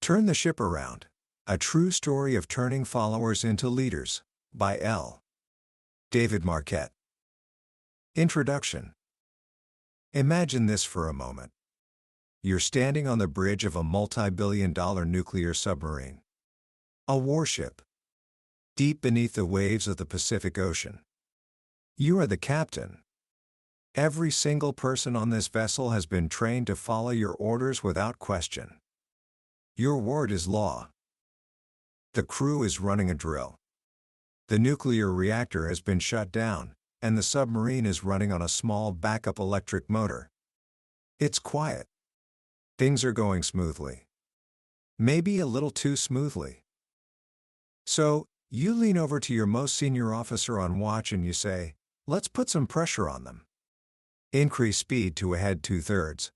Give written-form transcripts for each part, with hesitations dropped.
Turn the Ship Around. A True Story of Turning Followers into Leaders, by L. David Marquet. Introduction. Imagine this for a moment. You're standing on the bridge of a multi-billion-dollar nuclear submarine. A warship. Deep beneath the waves of the Pacific Ocean. You are the captain. Every single person on this vessel has been trained to follow your orders without question. Your word is law. The crew is running a drill. The nuclear reactor has been shut down, and the submarine is running on a small backup electric motor. It's quiet. Things are going smoothly. Maybe a little too smoothly. So, you lean over to your most senior officer on watch and you say, "Let's put some pressure on them. Increase speed to ahead 2/3.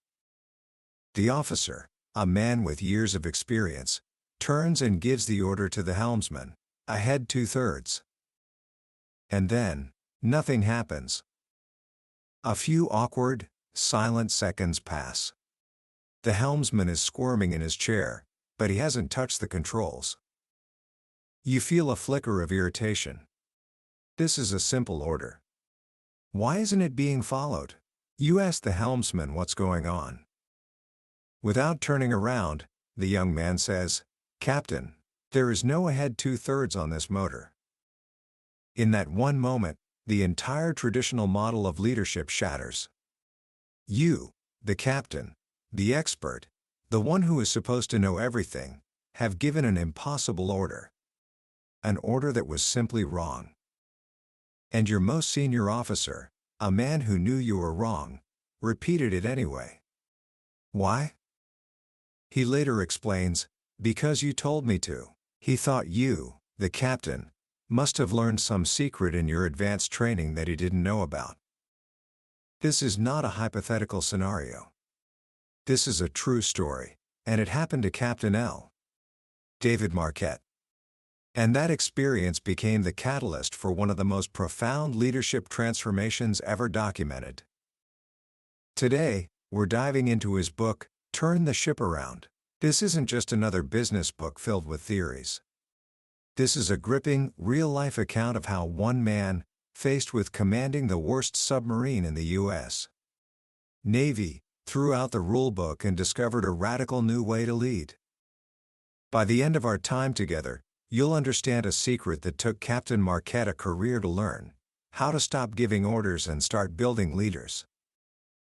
The officer, a man with years of experience, turns and gives the order to the helmsman, ahead 2/3. And then, nothing happens. A few awkward, silent seconds pass. The helmsman is squirming in his chair, but he hasn't touched the controls. You feel a flicker of irritation. This is a simple order. Why isn't it being followed? You ask the helmsman what's going on. Without turning around, the young man says, "Captain, there is no ahead 2/3 on this motor." In that one moment, the entire traditional model of leadership shatters. You, the captain, the expert, the one who is supposed to know everything, have given an impossible order. An order that was simply wrong. And your most senior officer, a man who knew you were wrong, repeated it anyway. Why? He later explains, "Because you told me to." He thought you, the captain, must have learned some secret in your advanced training that he didn't know about. This is not a hypothetical scenario. This is a true story, and it happened to Captain L. David Marquet. And that experience became the catalyst for one of the most profound leadership transformations ever documented. Today, we're diving into his book, Turn the Ship Around. This isn't just another business book filled with theories. This is a gripping, real-life account of how one man, faced with commanding the worst submarine in the U.S. Navy, threw out the rulebook and discovered a radical new way to lead. By the end of our time together, you'll understand a secret that took Captain Marquet a career to learn: how to stop giving orders and start building leaders.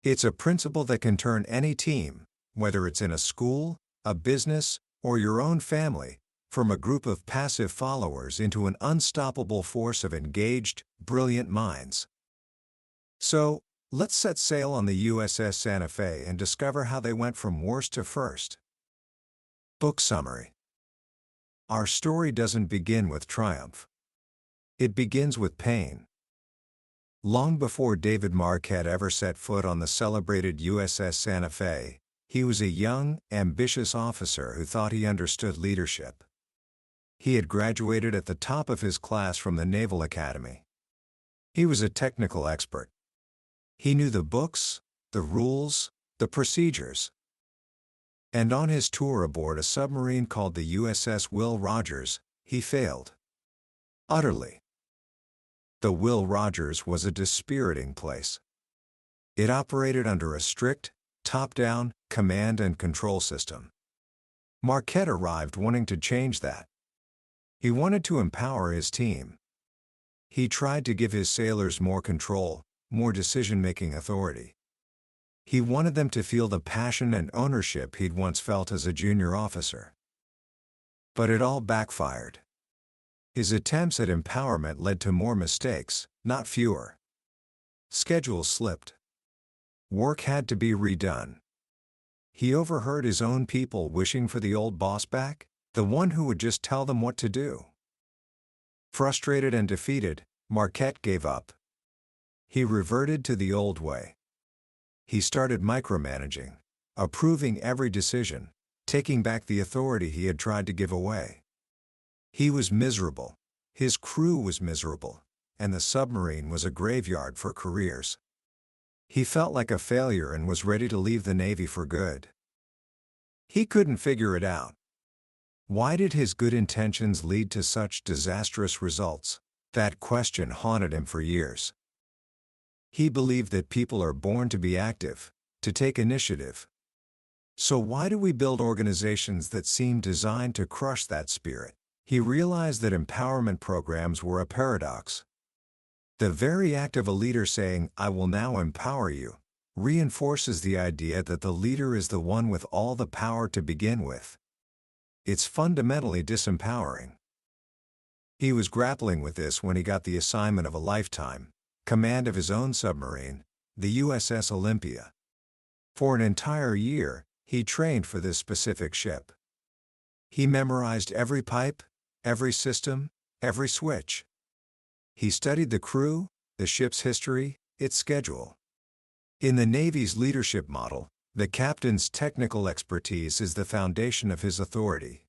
It's a principle that can turn any team, whether it's in a school, a business, or your own family, from a group of passive followers into an unstoppable force of engaged, brilliant minds. So, let's set sail on the USS Santa Fe and discover how they went from worst to first. Book summary. Our story doesn't begin with triumph. It begins with pain. Long before David Marquet ever set foot on the celebrated USS Santa Fe, he was a young, ambitious officer who thought he understood leadership. He had graduated at the top of his class from the Naval Academy. He was a technical expert. He knew the books, the rules, the procedures. And on his tour aboard a submarine called the USS Will Rogers, he failed. Utterly. The Will Rogers was a dispiriting place. It operated under a strict, top-down, command and control system. Marquet arrived wanting to change that. He wanted to empower his team. He tried to give his sailors more control, more decision-making authority. He wanted them to feel the passion and ownership he'd once felt as a junior officer. But it all backfired. His attempts at empowerment led to more mistakes, not fewer. Schedules slipped. Work had to be redone. He overheard his own people wishing for the old boss back, the one who would just tell them what to do. Frustrated and defeated, Marquet gave up. He reverted to the old way. He started micromanaging, approving every decision, taking back the authority he had tried to give away. He was miserable, his crew was miserable, and the submarine was a graveyard for careers. He felt like a failure and was ready to leave the Navy for good. He couldn't figure it out. Why did his good intentions lead to such disastrous results? That question haunted him for years. He believed that people are born to be active, to take initiative. So why do we build organizations that seem designed to crush that spirit? He realized that empowerment programs were a paradox. The very act of a leader saying, "I will now empower you," reinforces the idea that the leader is the one with all the power to begin with. It's fundamentally disempowering. He was grappling with this when he got the assignment of a lifetime: command of his own submarine, the USS Olympia. For an entire year, he trained for this specific ship. He memorized every pipe, every system, every switch. He studied the crew, the ship's history, its schedule. In the Navy's leadership model, the captain's technical expertise is the foundation of his authority.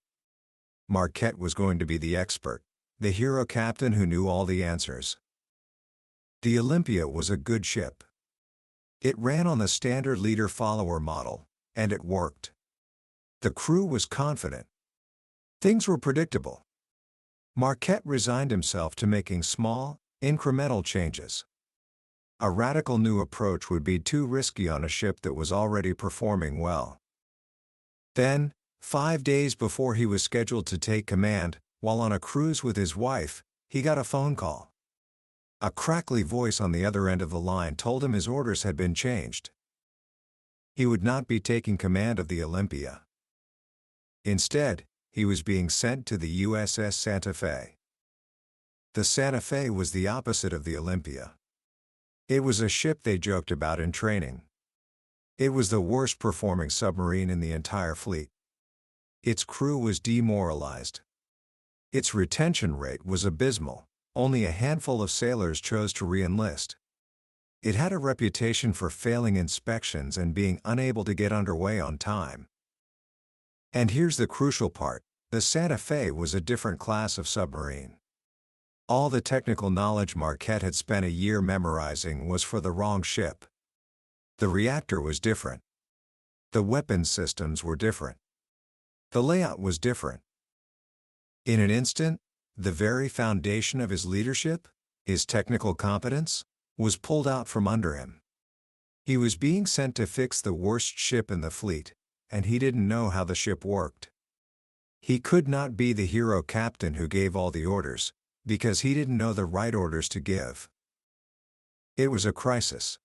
Marquet was going to be the expert, the hero captain who knew all the answers. The Olympia was a good ship. It ran on the standard leader-follower model, and it worked. The crew was confident. Things were predictable. Marquet resigned himself to making small, incremental changes. A radical new approach would be too risky on a ship that was already performing well. Then, 5 days before he was scheduled to take command, while on a cruise with his wife, he got a phone call. A crackly voice on the other end of the line told him his orders had been changed. He would not be taking command of the Olympia. Instead, he was being sent to the USS Santa Fe. The Santa Fe was the opposite of the Olympia. It was a ship they joked about in training. It was the worst performing submarine in the entire fleet. Its crew was demoralized. Its retention rate was abysmal. Only a handful of sailors chose to re-enlist. It had a reputation for failing inspections and being unable to get underway on time. And here's the crucial part: the Santa Fe was a different class of submarine. All the technical knowledge Marquet had spent a year memorizing was for the wrong ship. The reactor was different. The weapons systems were different. The layout was different. In an instant, the very foundation of his leadership, his technical competence, was pulled out from under him. He was being sent to fix the worst ship in the fleet, and he didn't know how the ship worked. He could not be the hero captain who gave all the orders, because he didn't know the right orders to give. It was a crisis.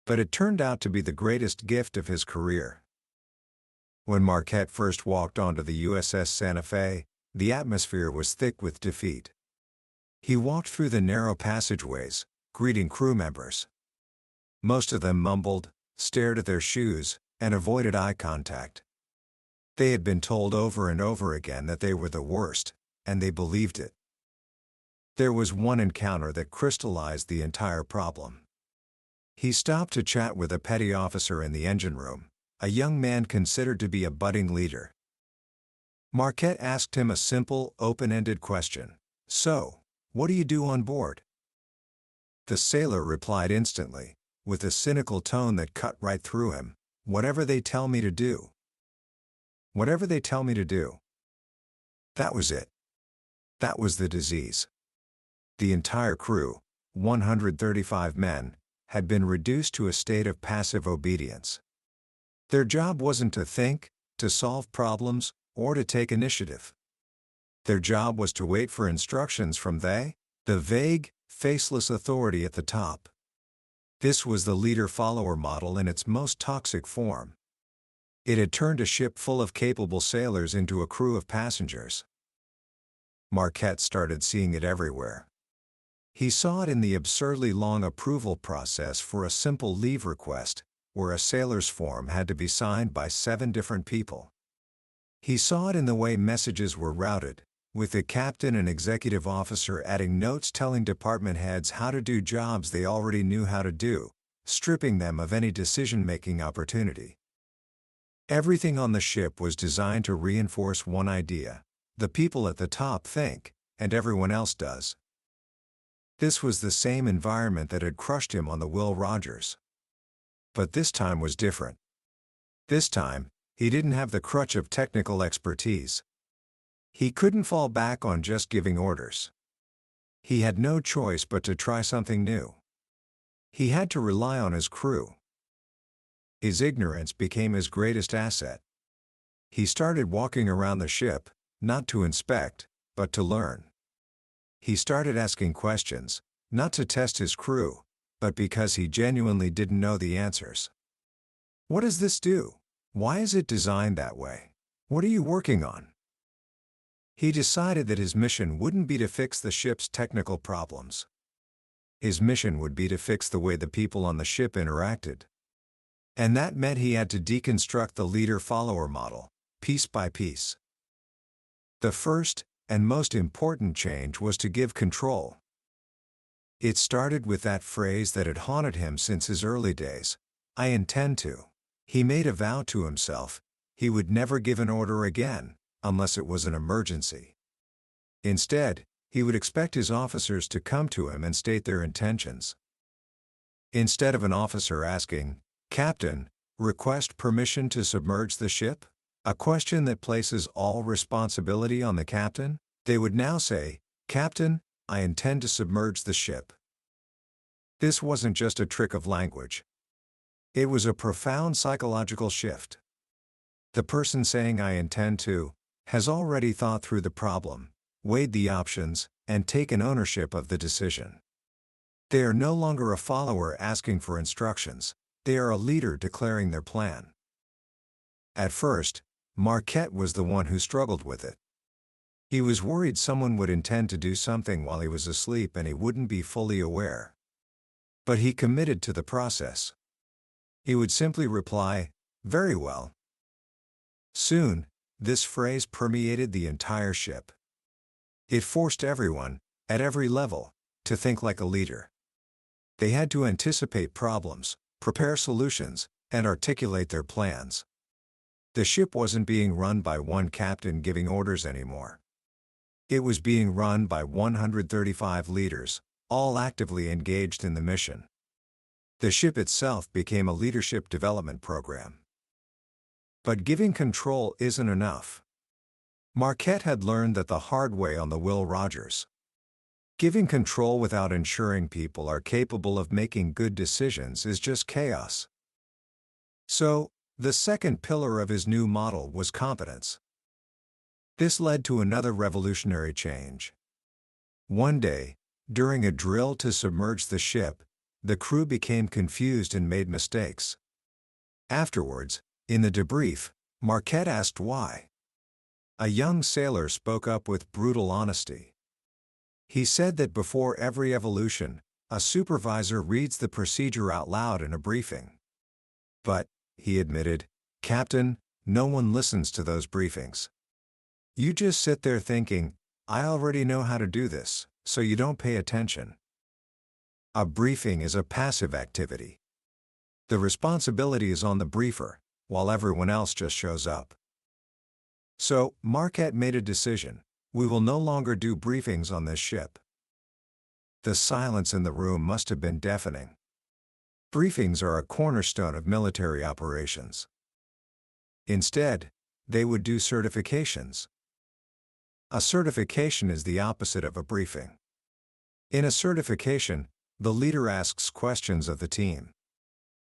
But it turned out to be the greatest gift of his career. When Marquet first walked onto the USS Santa Fe, the atmosphere was thick with defeat. He walked through the narrow passageways, greeting crew members. Most of them mumbled, stared at their shoes, and avoided eye contact. They had been told over and over again that they were the worst, and they believed it. There was one encounter that crystallized the entire problem. He stopped to chat with a petty officer in the engine room, a young man considered to be a budding leader. Marquet asked him a simple, open-ended question: "So, what do you do on board?" The sailor replied instantly, with a cynical tone that cut right through him: "Whatever they tell me to do." Whatever they tell me to do. That was it. That was the disease. The entire crew, 135 men, had been reduced to a state of passive obedience. Their job wasn't to think, to solve problems, or to take initiative. Their job was to wait for instructions from the vague, faceless authority at the top. This was the leader-follower model in its most toxic form. It had turned a ship full of capable sailors into a crew of passengers. Marquet started seeing it everywhere. He saw it in the absurdly long approval process for a simple leave request, where a sailor's form had to be signed by 7 different people. He saw it in the way messages were routed, with the captain and executive officer adding notes telling department heads how to do jobs they already knew how to do, stripping them of any decision-making opportunity. Everything on the ship was designed to reinforce one idea: the people at the top think, and everyone else does. This was the same environment that had crushed him on the Will Rogers. But this time was different. This time, he didn't have the crutch of technical expertise. He couldn't fall back on just giving orders. He had no choice but to try something new. He had to rely on his crew. His ignorance became his greatest asset. He started walking around the ship, not to inspect, but to learn. He started asking questions, not to test his crew, but because he genuinely didn't know the answers. What does this do? Why is it designed that way? What are you working on? He decided that his mission wouldn't be to fix the ship's technical problems. His mission would be to fix the way the people on the ship interacted. And that meant he had to deconstruct the leader-follower model, piece by piece. The first and most important change was to give control. It started with that phrase that had haunted him since his early days, "I intend to." He made a vow to himself, he would never give an order again, unless it was an emergency. Instead, he would expect his officers to come to him and state their intentions. Instead of an officer asking, "Captain, request permission to submerge the ship?" a question that places all responsibility on the captain, they would now say, "Captain, I intend to submerge the ship." This wasn't just a trick of language. It was a profound psychological shift. The person saying "I intend to" has already thought through the problem, weighed the options, and taken ownership of the decision. They are no longer a follower asking for instructions, they are a leader declaring their plan. At first, Marquet was the one who struggled with it. He was worried someone would intend to do something while he was asleep and he wouldn't be fully aware. But he committed to the process. He would simply reply, "Very well." Soon, this phrase permeated the entire ship. It forced everyone, at every level, to think like a leader. They had to anticipate problems, prepare solutions, and articulate their plans. The ship wasn't being run by one captain giving orders anymore. It was being run by 135 leaders, all actively engaged in the mission. The ship itself became a leadership development program. But giving control isn't enough. Marquet had learned that the hard way on the Will Rogers. Giving control without ensuring people are capable of making good decisions is just chaos. So, the second pillar of his new model was competence. This led to another revolutionary change. One day, during a drill to submerge the ship, the crew became confused and made mistakes. Afterwards, in the debrief, Marquet asked why. A young sailor spoke up with brutal honesty. He said that before every evolution, a supervisor reads the procedure out loud in a briefing. But, he admitted, "Captain, no one listens to those briefings. You just sit there thinking, 'I already know how to do this,' so you don't pay attention." A briefing is a passive activity. The responsibility is on the briefer, while everyone else just shows up. So, Marquet made a decision: we will no longer do briefings on this ship. The silence in the room must have been deafening. Briefings are a cornerstone of military operations. Instead, they would do certifications. A certification is the opposite of a briefing. In a certification, the leader asks questions of the team.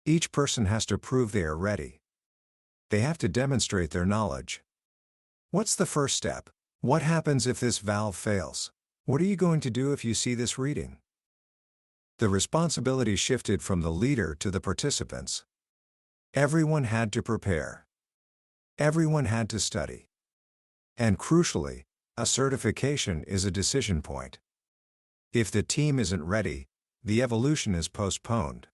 Each person has to prove they are ready. They have to demonstrate their knowledge. What's the first step? What happens if this valve fails? What are you going to do if you see this reading? The responsibility shifted from the leader to the participants. Everyone had to prepare. Everyone had to study. And crucially, a certification is a decision point. If the team isn't ready, the evolution is postponed.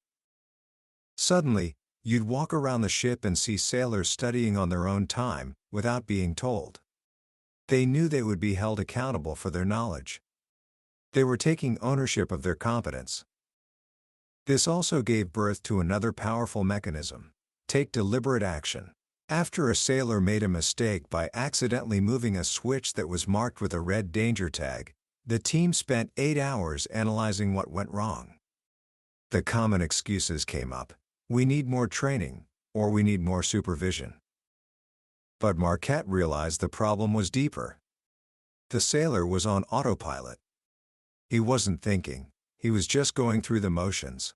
Suddenly, you'd walk around the ship and see sailors studying on their own time, without being told. They knew they would be held accountable for their knowledge. They were taking ownership of their competence. This also gave birth to another powerful mechanism: take deliberate action. After a sailor made a mistake by accidentally moving a switch that was marked with a red danger tag, the team spent 8 hours analyzing what went wrong. The common excuses came up: we need more training, or we need more supervision. But Marquet realized the problem was deeper. The sailor was on autopilot. He wasn't thinking, he was just going through the motions.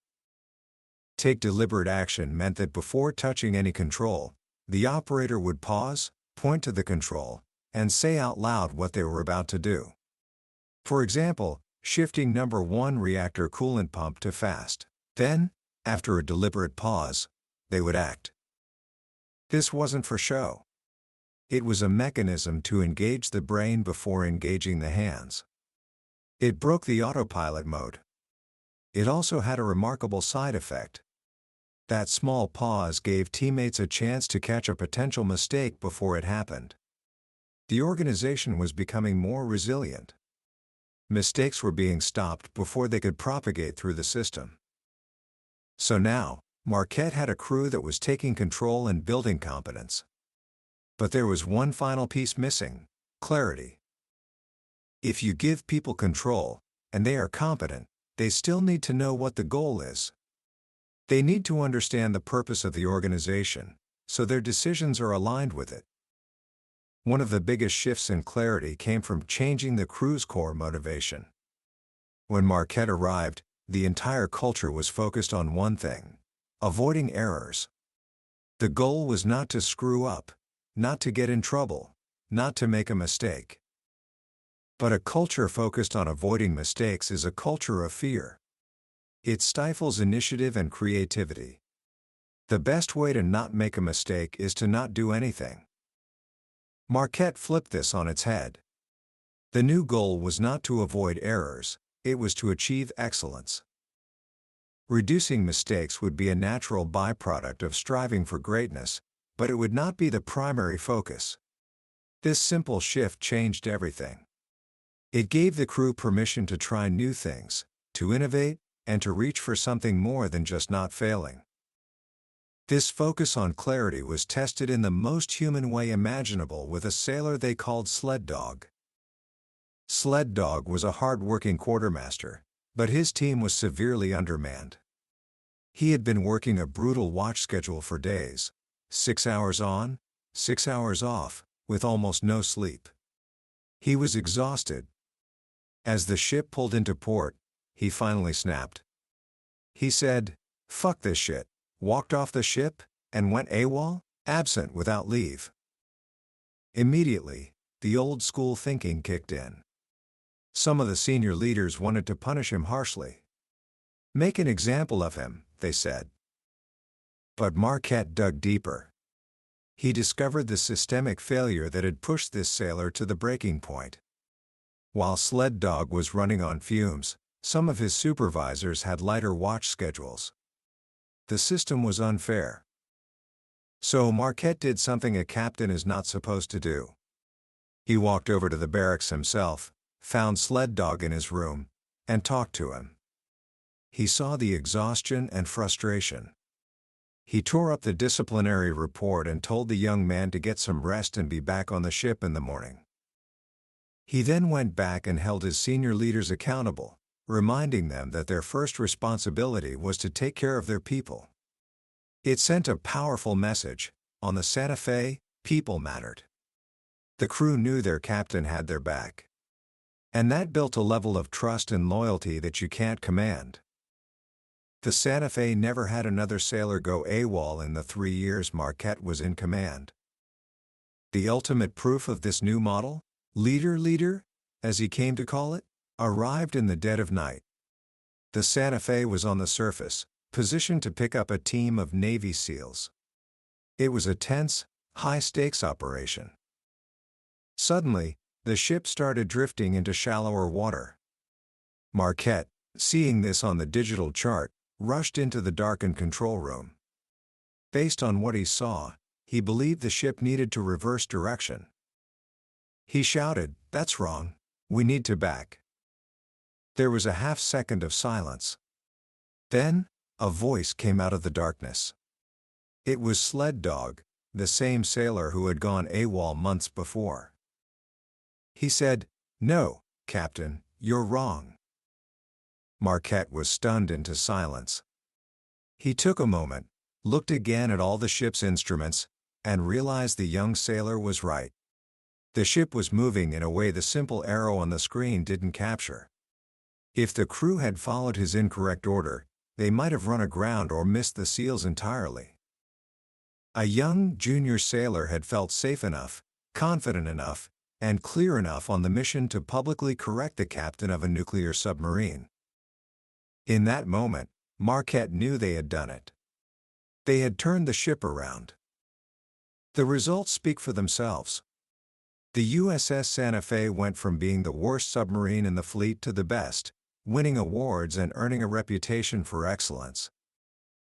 Take deliberate action meant that before touching any control, the operator would pause, point to the control, and say out loud what they were about to do. For example, shifting number 1 reactor coolant pump to fast. Then, after a deliberate pause, they would act. This wasn't for show. It was a mechanism to engage the brain before engaging the hands. It broke the autopilot mode. It also had a remarkable side effect. That small pause gave teammates a chance to catch a potential mistake before it happened. The organization was becoming more resilient. Mistakes were being stopped before they could propagate through the system. So now, Marquet had a crew that was taking control and building competence. But there was one final piece missing: clarity. If you give people control, and they are competent, they still need to know what the goal is. They need to understand the purpose of the organization, so their decisions are aligned with it. One of the biggest shifts in clarity came from changing the crew's core motivation. When Marquet arrived, the entire culture was focused on one thing: avoiding errors. The goal was not to screw up, not to get in trouble, not to make a mistake. But a culture focused on avoiding mistakes is a culture of fear. It stifles initiative and creativity. The best way to not make a mistake is to not do anything. Marquet flipped this on its head. The new goal was not to avoid errors, it was to achieve excellence. Reducing mistakes would be a natural byproduct of striving for greatness, but it would not be the primary focus. This simple shift changed everything. It gave the crew permission to try new things, to innovate, and to reach for something more than just not failing. This focus on clarity was tested in the most human way imaginable with a sailor they called Sled Dog. Sled Dog was a hard-working quartermaster, but his team was severely undermanned. He had been working a brutal watch schedule for days, 6 hours on, 6 hours off, with almost no sleep. He was exhausted. As the ship pulled into port, he finally snapped. He said, "Fuck this shit," walked off the ship, and went AWOL, absent without leave. Immediately, the old-school thinking kicked in. Some of the senior leaders wanted to punish him harshly. Make an example of him, they said. But Marquet dug deeper. He discovered the systemic failure that had pushed this sailor to the breaking point. While Sled Dog was running on fumes, some of his supervisors had lighter watch schedules. The system was unfair. So Marquet did something a captain is not supposed to do. He walked over to the barracks himself, found Sled Dog in his room, and talked to him. He saw the exhaustion and frustration. He tore up the disciplinary report and told the young man to get some rest and be back on the ship in the morning. He then went back and held his senior leaders accountable, reminding them that their first responsibility was to take care of their people. It sent a powerful message: on the Santa Fe, people mattered. The crew knew their captain had their back. And that built a level of trust and loyalty that you can't command. The Santa Fe never had another sailor go AWOL in the 3 years Marquet was in command. The ultimate proof of this new model, leader, as he came to call it, arrived in the dead of night. The Santa Fe was on the surface, positioned to pick up a team of Navy SEALs. It was a tense, high-stakes operation. Suddenly, the ship started drifting into shallower water. Marquet, seeing this on the digital chart, rushed into the darkened control room. Based on what he saw, he believed the ship needed to reverse direction. He shouted, "That's wrong. We need to back." There was a half-second of silence. Then, a voice came out of the darkness. It was Sled Dog, the same sailor who had gone AWOL months before. He said, "No, Captain, you're wrong." Marquet was stunned into silence. He took a moment, looked again at all the ship's instruments, and realized the young sailor was right. The ship was moving in a way the simple arrow on the screen didn't capture. If the crew had followed his incorrect order, they might have run aground or missed the seals entirely. A young, junior sailor had felt safe enough, confident enough, and clear enough on the mission to publicly correct the captain of a nuclear submarine. In that moment, Marquet knew they had done it. They had turned the ship around. The results speak for themselves. The USS Santa Fe went from being the worst submarine in the fleet to the best, winning awards and earning a reputation for excellence.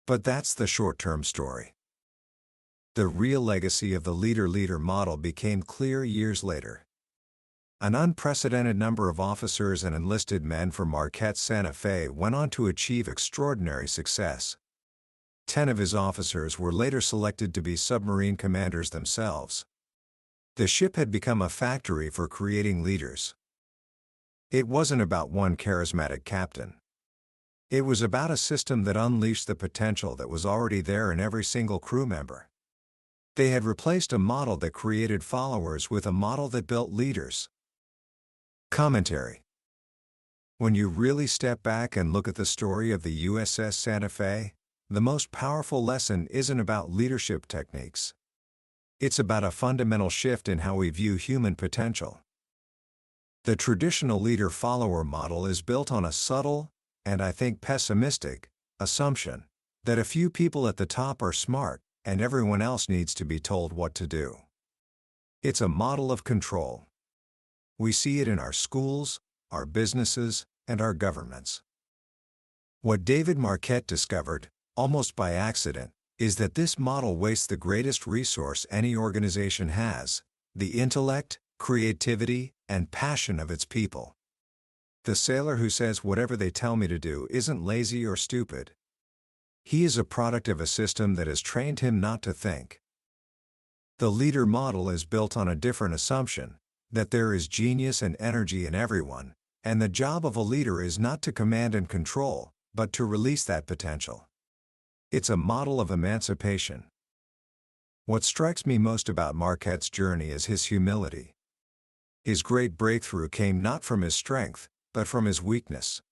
But that's the short-term story. The real legacy of the leader-leader model became clear years later. An unprecedented number of officers and enlisted men from Marquette's Santa Fe went on to achieve extraordinary success. 10 of his officers were later selected to be submarine commanders themselves. The ship had become a factory for creating leaders. It wasn't about one charismatic captain. It was about a system that unleashed the potential that was already there in every single crew member. They had replaced a model that created followers with a model that built leaders. Commentary. When you really step back and look at the story of the USS Santa Fe, the most powerful lesson isn't about leadership techniques. It's about a fundamental shift in how we view human potential. The traditional leader-follower model is built on a subtle, and I think pessimistic, assumption that a few people at the top are smart, and everyone else needs to be told what to do. It's a model of control. We see it in our schools, our businesses, and our governments. What David Marquet discovered, almost by accident, is that this model wastes the greatest resource any organization has: the intellect, creativity, and passion of its people. The sailor who says whatever they tell me to do isn't lazy or stupid. He is a product of a system that has trained him not to think. The leader model is built on a different assumption, that there is genius and energy in everyone, and the job of a leader is not to command and control, but to release that potential. It's a model of emancipation. What strikes me most about Marquette's journey is his humility. His great breakthrough came not from his strength, but from his weakness.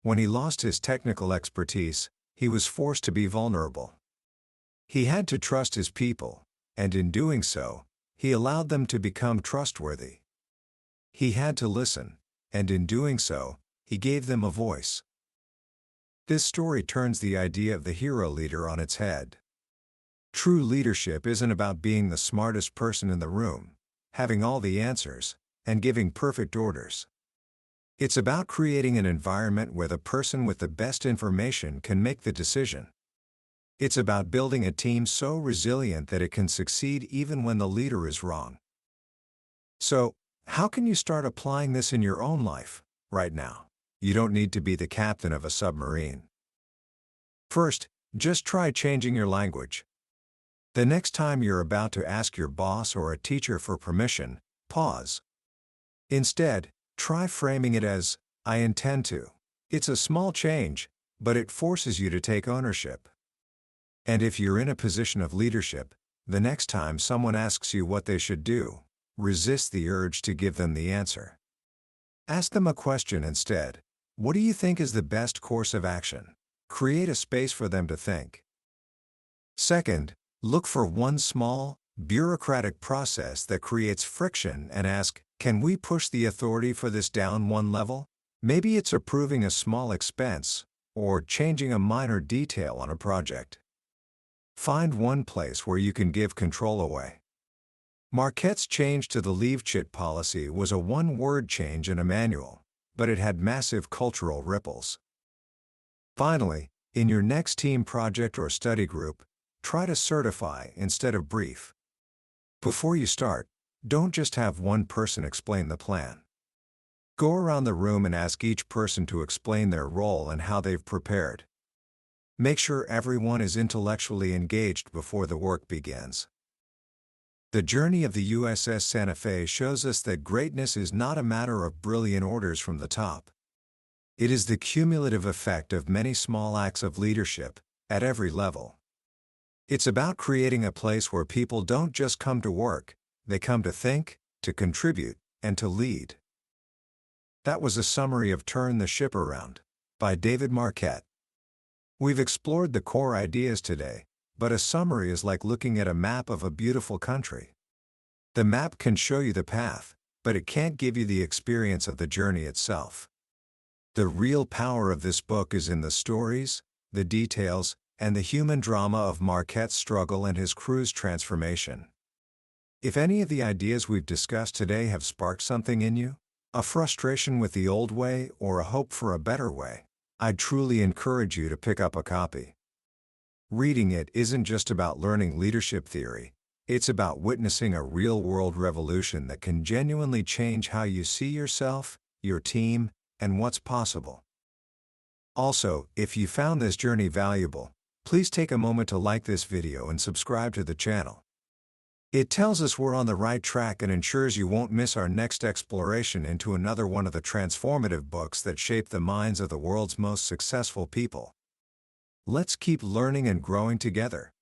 When he lost his technical expertise, he was forced to be vulnerable. He had to trust his people, and in doing so, he allowed them to become trustworthy. He had to listen, and in doing so, he gave them a voice. This story turns the idea of the hero leader on its head. True leadership isn't about being the smartest person in the room, having all the answers, and giving perfect orders. It's about creating an environment where the person with the best information can make the decision. It's about building a team so resilient that it can succeed even when the leader is wrong. So, how can you start applying this in your own life, right now? You don't need to be the captain of a submarine. First, just try changing your language. The next time you're about to ask your boss or a teacher for permission, pause. Instead, try framing it as, "I intend to." It's a small change, but it forces you to take ownership. And if you're in a position of leadership, the next time someone asks you what they should do, resist the urge to give them the answer. Ask them a question instead. What do you think is the best course of action? Create a space for them to think. Second, look for one small, bureaucratic process that creates friction and ask, can we push the authority for this down one level? Maybe it's approving a small expense, or changing a minor detail on a project. Find one place where you can give control away. Marquette's change to the leave chit policy was a one-word change in a manual, but it had massive cultural ripples. Finally, in your next team project or study group, try to certify instead of brief. Before you start, don't just have one person explain the plan. Go around the room and ask each person to explain their role and how they've prepared. Make sure everyone is intellectually engaged before the work begins. The journey of the USS Santa Fe shows us that greatness is not a matter of brilliant orders from the top. It is the cumulative effect of many small acts of leadership, at every level. It's about creating a place where people don't just come to work, they come to think, to contribute, and to lead. That was a summary of Turn the Ship Around by David Marquet. We've explored the core ideas today, but a summary is like looking at a map of a beautiful country. The map can show you the path, but it can't give you the experience of the journey itself. The real power of this book is in the stories, the details, and the human drama of Marquet's struggle and his crew's transformation. If any of the ideas we've discussed today have sparked something in you, a frustration with the old way or a hope for a better way, I'd truly encourage you to pick up a copy. Reading it isn't just about learning leadership theory, it's about witnessing a real-world revolution that can genuinely change how you see yourself, your team, and what's possible. Also, if you found this journey valuable, please take a moment to like this video and subscribe to the channel. It tells us we're on the right track and ensures you won't miss our next exploration into another one of the transformative books that shape the minds of the world's most successful people. Let's keep learning and growing together.